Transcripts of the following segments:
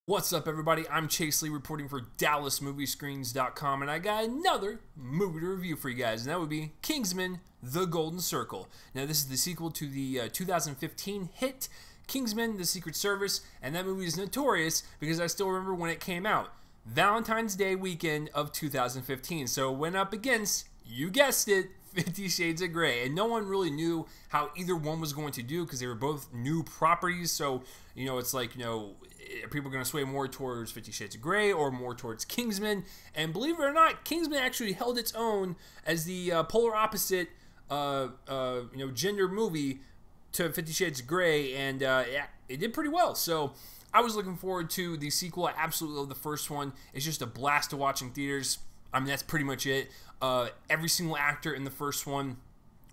What's up, everybody? I'm Chase Lee reporting for DallasMovieScreens.com, and I got another movie to review for you guys, and that would be Kingsman: The Golden Circle. Now, this is the sequel to the 2015 hit Kingsman: The Secret Service, and that movie is notorious because I still remember when it came out. Valentine's Day weekend of 2015, so it went up against, you guessed it, 50 Shades of Grey, and no one really knew how either one was going to do because they were both new properties. So it's like, are people going to sway more towards 50 Shades of Grey or more towards Kingsman? And believe it or not, Kingsman actually held its own as the polar opposite gender movie to 50 Shades of Grey, and it did pretty well. So I was looking forward to the sequel. I absolutely love the first one. It's just a blast to watch in theaters. I mean, that's pretty much it. Every single actor in the first one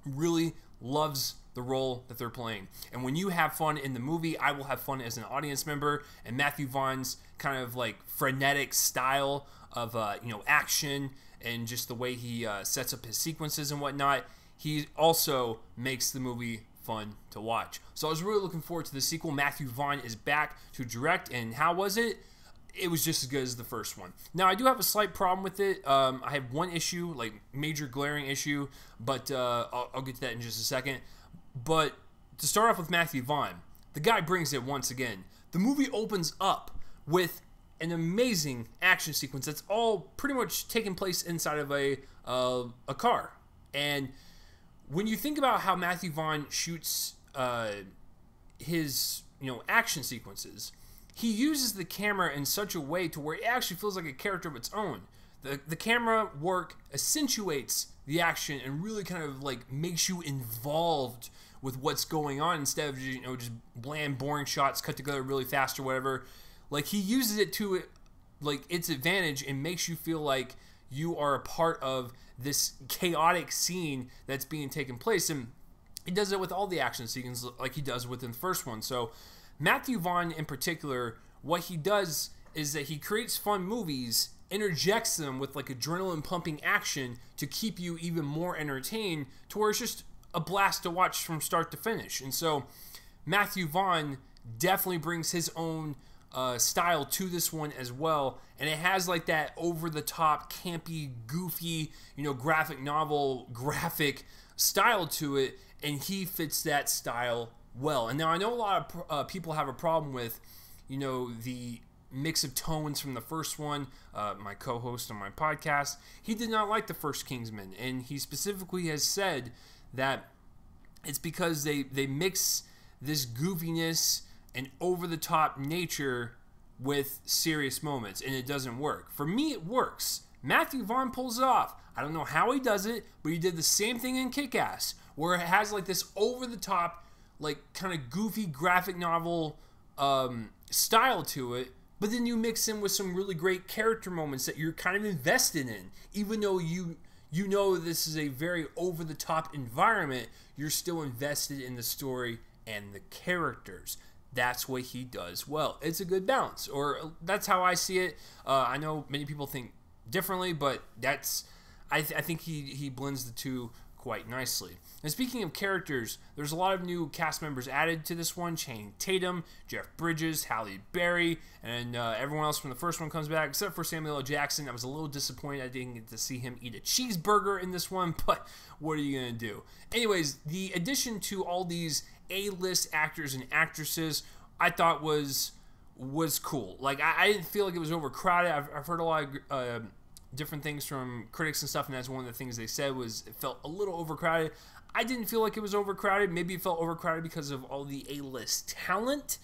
really loves the role that they're playing. And when you have fun in the movie, I will have fun as an audience member. And Matthew Vaughn's kind of like frenetic style of action and just the way he sets up his sequences and whatnot, he also makes the movie fun to watch. So I was really looking forward to the sequel. Matthew Vaughn is back to direct, and how was it? It was just as good as the first one. Now, I do have a slight problem with it. I have one issue, like major glaring issue, but I'll get to that in just a second. But to start off with Matthew Vaughn, the guy brings it once again. The movie opens up with an amazing action sequence that's all pretty much taking place inside of a car. And when you think about how Matthew Vaughn shoots his action sequences, he uses the camera in such a way to where it actually feels like a character of its own. The camera work accentuates the action and really kind of like makes you involved with what's going on instead of just bland, boring shots cut together really fast or whatever. Like, he uses it to its advantage and makes you feel like you are a part of this chaotic scene that's being taken place. And he does it with all the action scenes like he does within the first one. So Matthew Vaughn in particular, what he does is that he creates fun movies, interjects them with like adrenaline pumping action to keep you even more entertained, to where it's just a blast to watch from start to finish. And so Matthew Vaughn definitely brings his own style to this one as well, and it has like that over the top, campy, goofy, graphic novel graphic style to it, and he fits that style well. And now I know a lot of people have a problem with the mix of tones from the first one. My co-host on my podcast, he did not like the first Kingsman, and he specifically has said that it's because they mix this goofiness and over-the-top nature with serious moments, and it doesn't work. For me, it works. Matthew Vaughn pulls it off. I don't know how he does it, but he did the same thing in Kick-Ass, where it has like this over-the-top, like kind of goofy graphic novel style to it, but then you mix in with some really great character moments that you're kind of invested in. Even though you know this is a very over-the-top environment, you're still invested in the story and the characters. That's what he does well. It's a good balance, or that's how I see it. I know many people think differently, but I think he blends the two quite nicely. And speaking of characters, there's a lot of new cast members added to this one. Channing Tatum, Jeff Bridges, Halle Berry, and everyone else from the first one comes back, except for Samuel L. Jackson. I was a little disappointed I didn't get to see him eat a cheeseburger in this one, but what are you going to do? Anyways, the addition to all these A-list actors and actresses, I thought was cool. Like, I didn't feel like it was overcrowded. I've heard a lot of different things from critics and stuff, and that's one of the things they said was it felt a little overcrowded. I didn't feel like it was overcrowded. Maybe it felt overcrowded because of all the A-list talent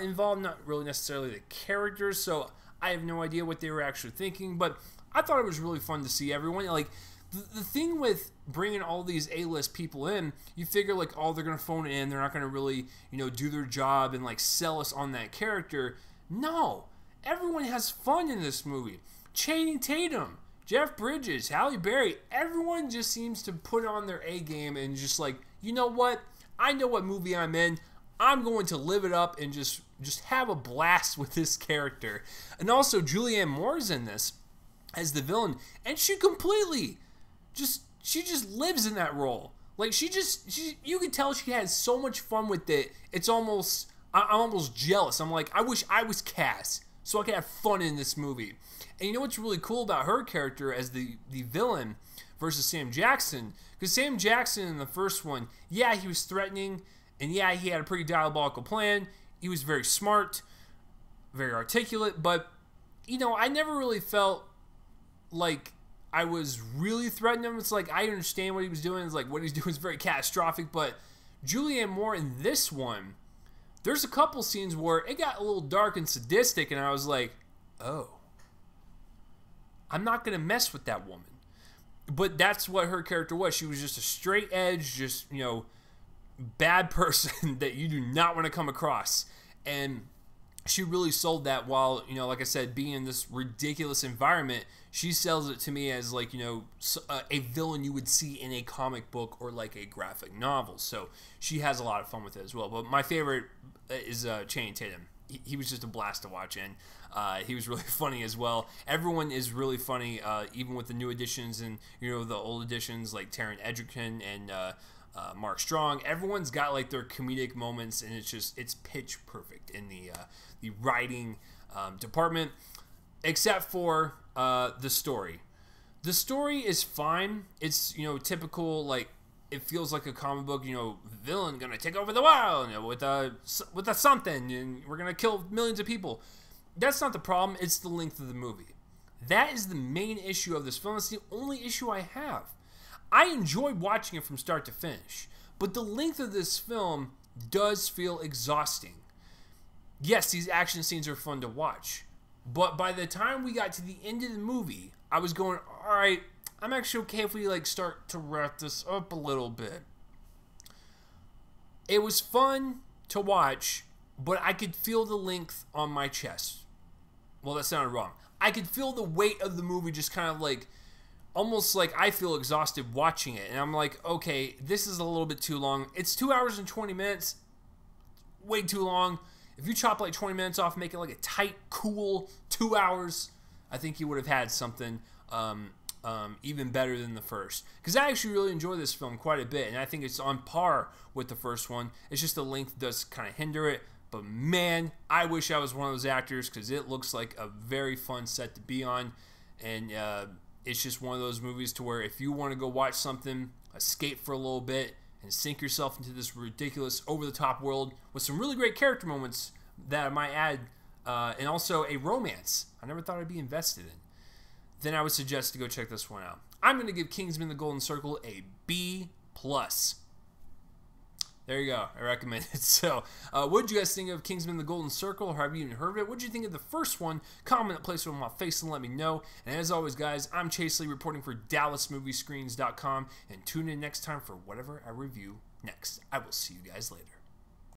involved, not really necessarily the characters, so I have no idea what they were actually thinking, but I thought it was really fun to see everyone. Like, the thing with bringing all these A-list people in, you figure like, oh, they're going to phone it in, they're not going to really, do their job and like sell us on that character. No, everyone has fun in this movie. Channing Tatum, Jeff Bridges, Halle Berry, everyone just seems to put on their A game and just like, you know what? I know what movie I'm in. I'm going to live it up and just have a blast with this character. And also, Julianne Moore's in this as the villain, and she just lives in that role. Like, you can tell she has so much fun with it. It's almost, I'm almost jealous. I'm like, I wish I was Cass so I could have fun in this movie. And you know what's really cool about her character as the villain versus Sam Jackson? Because Sam Jackson in the first one, yeah, he was threatening, and yeah, he had a pretty diabolical plan. He was very smart, very articulate, but, you know, I never really felt like I was really threatening him. It's like, I understand what he was doing. It's like, what he's doing is very catastrophic, but Julianne Moore in this one, there's a couple scenes where it got a little dark and sadistic, and I was like, oh, I'm not going to mess with that woman. But that's what her character was. She was just a straight edge, just, you know, bad person that you do not want to come across. And she really sold that while, you know, like I said, being in this ridiculous environment, she sells it to me as, like, you know, a villain you would see in a comic book or like a graphic novel. So she has a lot of fun with it as well. But my favorite is Channing Tatum. He was just a blast to watch, and he was really funny as well. Everyone is really funny, even with the new additions and, you know, the old additions like Taron Egerton and Mark Strong. Everyone's got like their comedic moments, and it's pitch perfect in the writing department, except for the story. The story is fine. It's, you know, typical, like, it feels like a comic book, you know, villain gonna take over the world, you know, with a something, and we're gonna kill millions of people. That's not the problem. It's the length of the movie. That is the main issue of this film. It's the only issue I have. I enjoyed watching it from start to finish, but the length of this film does feel exhausting. Yes, these action scenes are fun to watch, but by the time we got to the end of the movie, I was going, all right, I'm actually okay if we like start to wrap this up a little bit. It was fun to watch, but I could feel the length on my chest. Well, that sounded wrong. I could feel the weight of the movie just kind of like, almost like I feel exhausted watching it. And I'm like, okay, this is a little bit too long. It's 2 hours and 20 minutes. Way too long. If you chop like 20 minutes off, make it like a tight, cool 2 hours, I think you would have had something even better than the first. Because I actually really enjoy this film quite a bit, and I think it's on par with the first one. It's just the length does kind of hinder it. But man, I wish I was one of those actors, because it looks like a very fun set to be on. And it's just one of those movies to where if you want to go watch something, escape for a little bit, and sink yourself into this ridiculous, over-the-top world with some really great character moments that I might add, and also a romance I never thought I'd be invested in, then I would suggest to go check this one out. I'm going to give Kingsman: The Golden Circle a B+. There you go. I recommend it. So, what did you guys think of Kingsman: The Golden Circle? Or have you even heard of it? What did you think of the first one? Comment that place on my face and let me know. And as always, guys, I'm Chase Lee reporting for DallasMoviescreens.com. And tune in next time for whatever I review next. I will see you guys later.